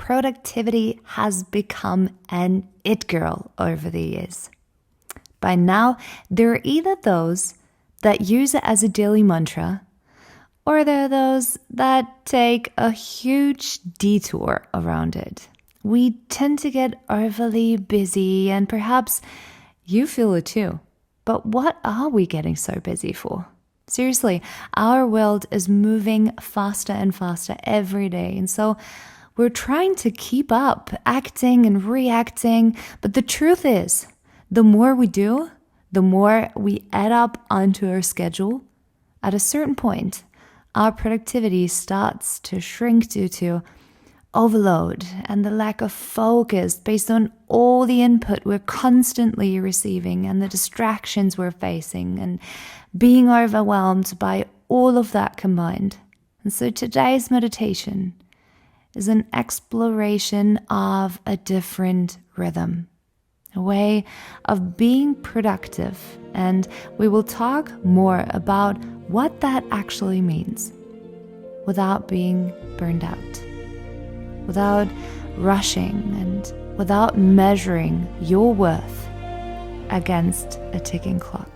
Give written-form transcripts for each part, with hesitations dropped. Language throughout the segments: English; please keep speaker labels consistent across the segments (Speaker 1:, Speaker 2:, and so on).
Speaker 1: productivity has become an it girl over the years. By now, there are either those that use it as a daily mantra, or there are those that take a huge detour around it. We tend to get overly busy, and perhaps you feel it too. But what are we getting so busy for? Seriously, our world is moving faster and faster every day. And so we're trying to keep up, acting and reacting. But the truth is, the more we do, the more we add up onto our schedule. At a certain point, our productivity starts to shrink due to overload and the lack of focus based on all the input we're constantly receiving and the distractions we're facing and being overwhelmed by all of that combined. And so today's meditation is an exploration of a different rhythm, a way of being productive, and we will talk more about what that actually means without being burned out, without rushing, and without measuring your worth against a ticking clock.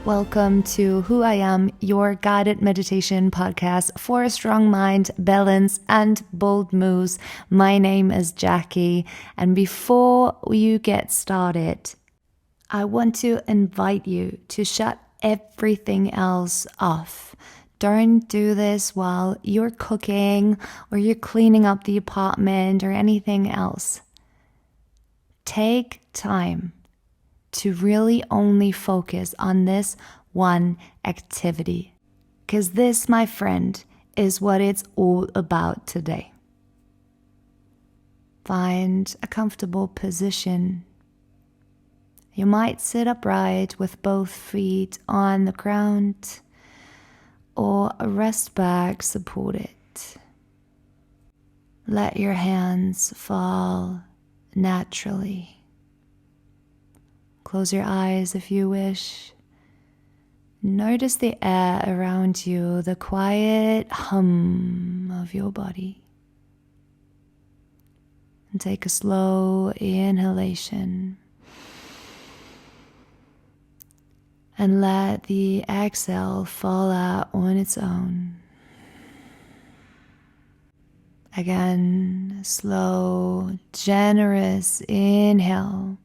Speaker 1: Welcome to Who I Am, your guided meditation podcast for a strong mind, balance, and bold moves. My name is Jackie, and before you get started, I want to invite you to shut everything else off. Don't do this while you're cooking or you're cleaning up the apartment or anything else. Take time to really only focus on this one activity. Because this, my friend, is what it's all about today. Find a comfortable position. You might sit upright with both feet on the ground or a rest back supported. Let your hands fall naturally. Close your eyes if you wish. Notice the air around you, the quiet hum of your body. And take a slow inhalation. And let the exhale fall out on its own. Again, slow, generous inhale.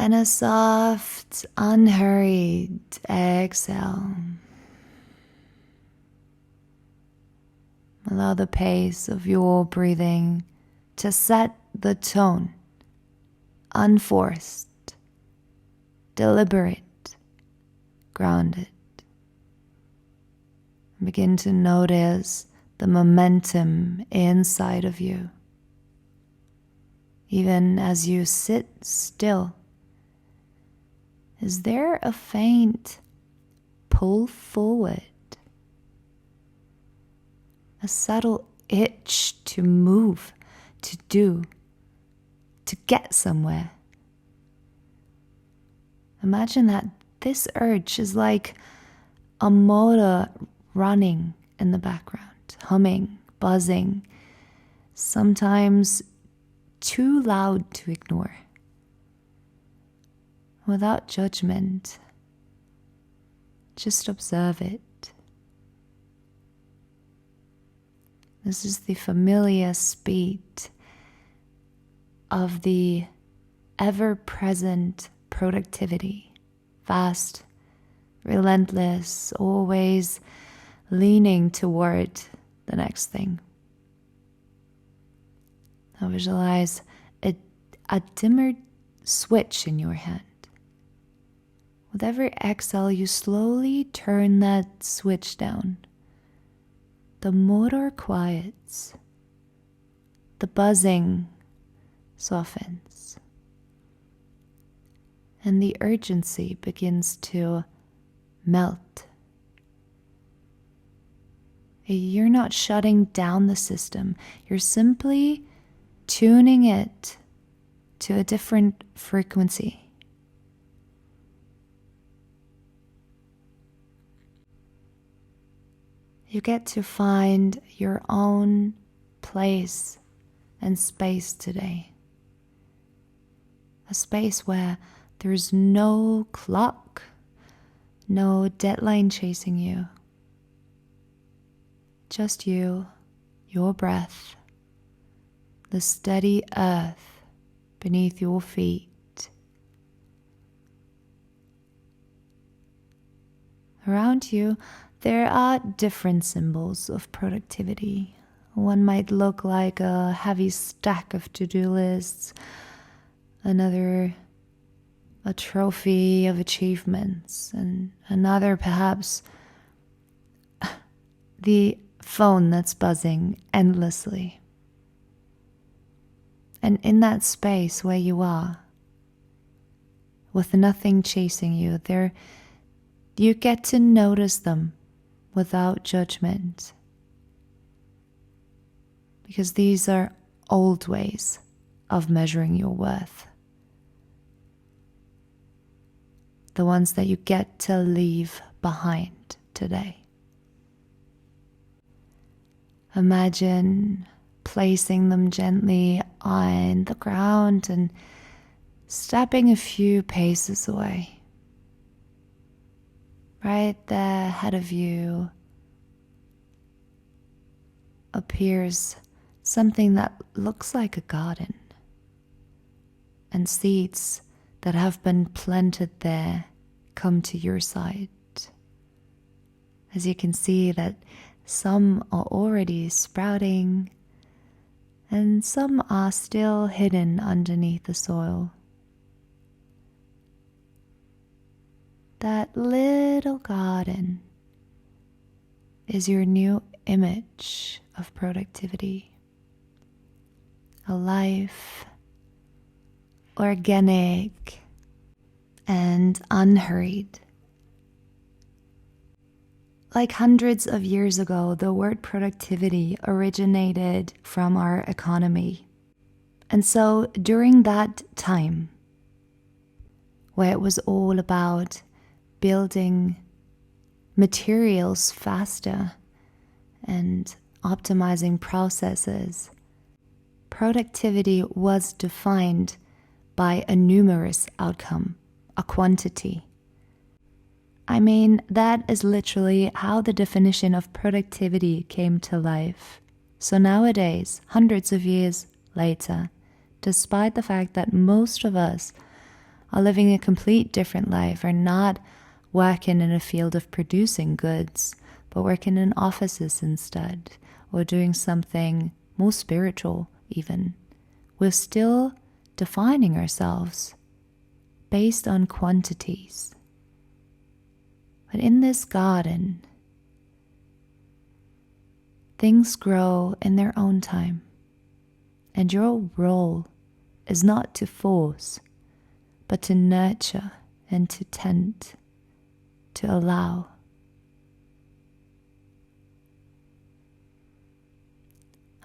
Speaker 1: And a soft, unhurried exhale. Allow the pace of your breathing to set the tone. Unforced, deliberate, grounded. Begin to notice the momentum inside of you. Even as you sit still, is there a faint pull forward? A subtle itch to move, to do, to get somewhere. Imagine that this urge is like a motor running in the background, humming, buzzing, sometimes too loud to ignore. Without judgment, just observe it. This is the familiar speed of the ever-present productivity, fast, relentless, always leaning toward the next thing. Now visualize a dimmer switch in your hand. With every exhale, you slowly turn that switch down. the motor quiets, the buzzing softens, and the urgency begins to melt. You're not shutting down the system, you're simply tuning it to a different frequency. You get to find your own place and space today. A space where there's no clock, no deadline chasing you. Just you, your breath, the steady earth beneath your feet. Around you, there are different symbols of productivity. One might look like a heavy stack of to-do lists, another a trophy of achievements, and another perhaps the phone that's buzzing endlessly. And in that space where you are, with nothing chasing you, there you get to notice them without judgment. Because these are old ways of measuring your worth. The ones that you get to leave behind today. Imagine placing them gently on the ground and stepping a few paces away. Right there ahead of you appears something that looks like a garden, and seeds that have been planted there come to your side. As you can see that some are already sprouting and some are still hidden underneath the soil. That little garden is your new image of productivity. A life, organic and unhurried. Like hundreds of years ago, the word productivity originated from our economy. And so during that time, where it was all about building materials faster and optimizing processes, productivity was defined by a numerous outcome, a quantity. I mean, that is literally how the definition of productivity came to life. So nowadays, hundreds of years later, despite the fact that most of us are living a complete different life, are not working in a field of producing goods, but working in offices instead, or doing something more spiritual even, we're still defining ourselves based on quantities. But in this garden, things grow in their own time, and your role is not to force, but to nurture and to tend, to allow.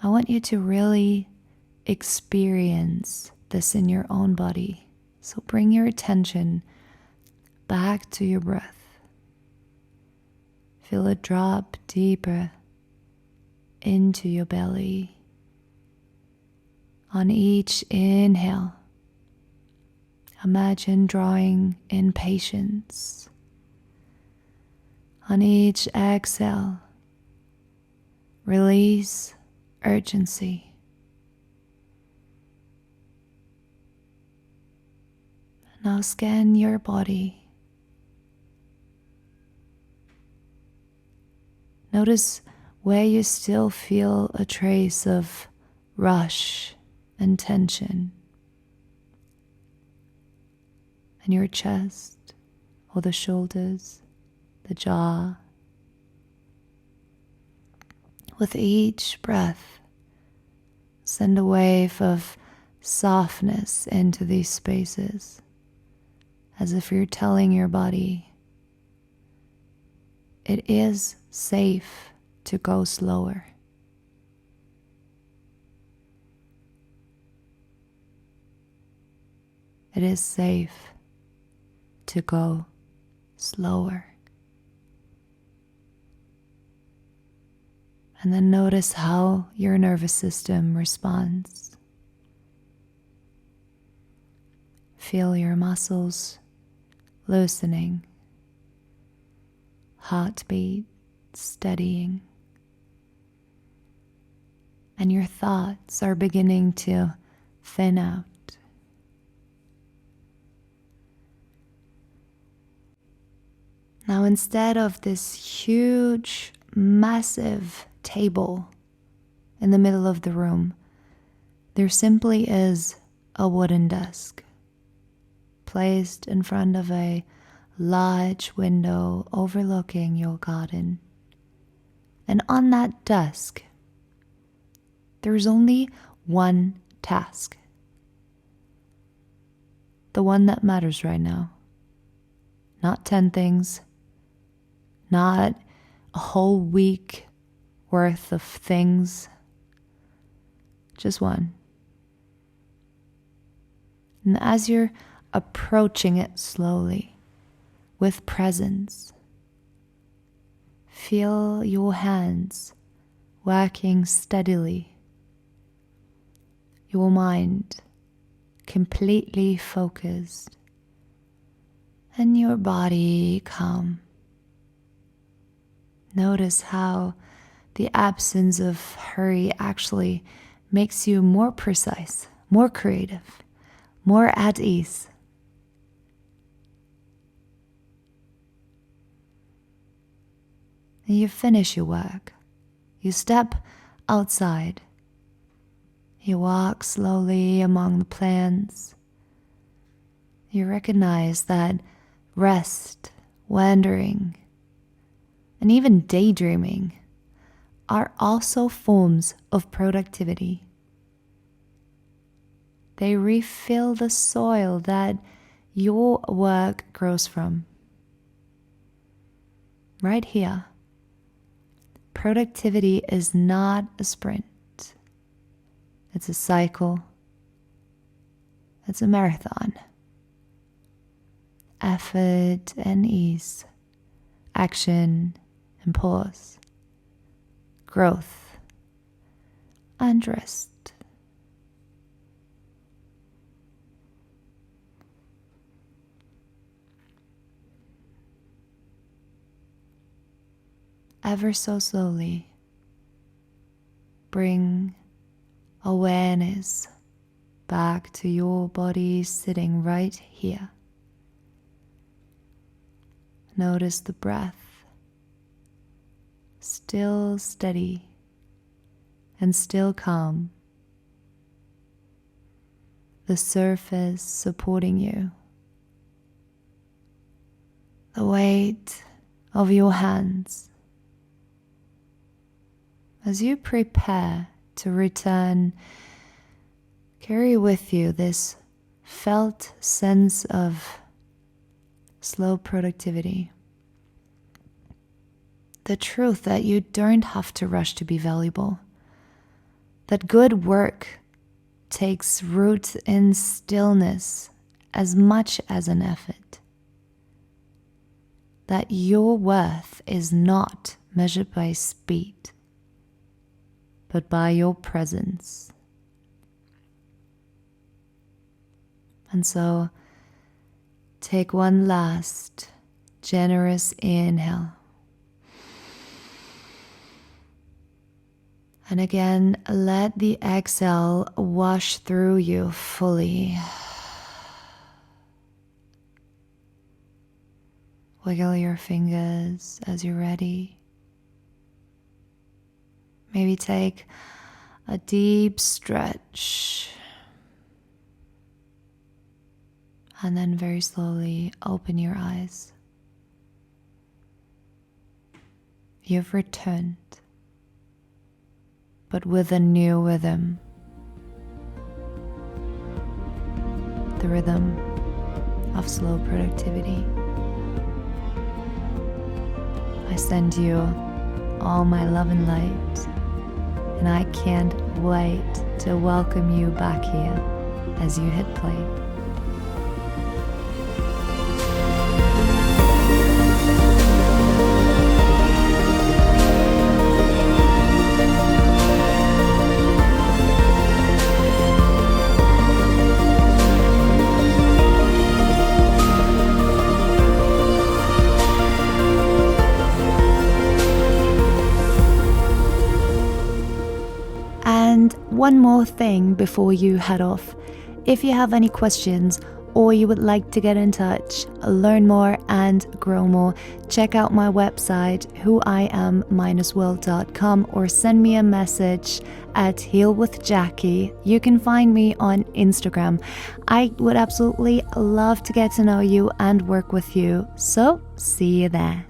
Speaker 1: I want you to really experience this in your own body. So bring your attention back to your breath. Feel it drop deeper into your belly. On each inhale, imagine drawing in patience. On each exhale, release urgency. Now scan your body. Notice where you still feel a trace of rush and tension. In your chest or the shoulders, the jaw. With each breath, send a wave of softness into these spaces, as if you're telling your body it is safe to go slower. It is safe to go slower. And then notice how your nervous system responds. Feel your muscles loosening, heartbeat steadying, and your thoughts are beginning to thin out. Now, instead of this huge, massive table in the middle of the room, there simply is a wooden desk placed in front of a large window overlooking your garden. And on that desk, there's only one task. The one that matters right now. Not 10 things. Not a whole week worth of things. Just one. And as you're approaching it slowly, with presence, feel your hands working steadily, your mind completely focused, and your body calm. Notice how the absence of hurry actually makes you more precise, more creative, more at ease. And you finish your work. You step outside. You walk slowly among the plants. You recognize that rest, wandering, and even daydreaming are also forms of productivity. They refill the soil that your work grows from. Right here, productivity is not a sprint. It's a cycle. It's a marathon. Effort and ease, action and pause, growth and rest. Ever so slowly, bring awareness back to your body sitting right here. Notice the breath, still steady and still calm. The surface supporting you. The weight of your hands. As you prepare to return, carry with you this felt sense of slow productivity. The truth that you don't have to rush to be valuable. That good work takes root in stillness as much as an effort. That your worth is not measured by speed, but by your presence. And so, take one last generous inhale. And again, let the exhale wash through you fully. Wiggle your fingers as you're ready. Maybe take a deep stretch. And then very slowly open your eyes. You've returned. but with a new rhythm. The rhythm of slow productivity. I send you all my love and light, and I can't wait to welcome you back here as you hit play. And one more thing before you head off. If you have any questions or you would like to get in touch, learn more and grow more, check out my website whoiam-world.com or send me a message at healwithjackie. You can find me on Instagram. I would absolutely love to get to know you and work with you. So see you there.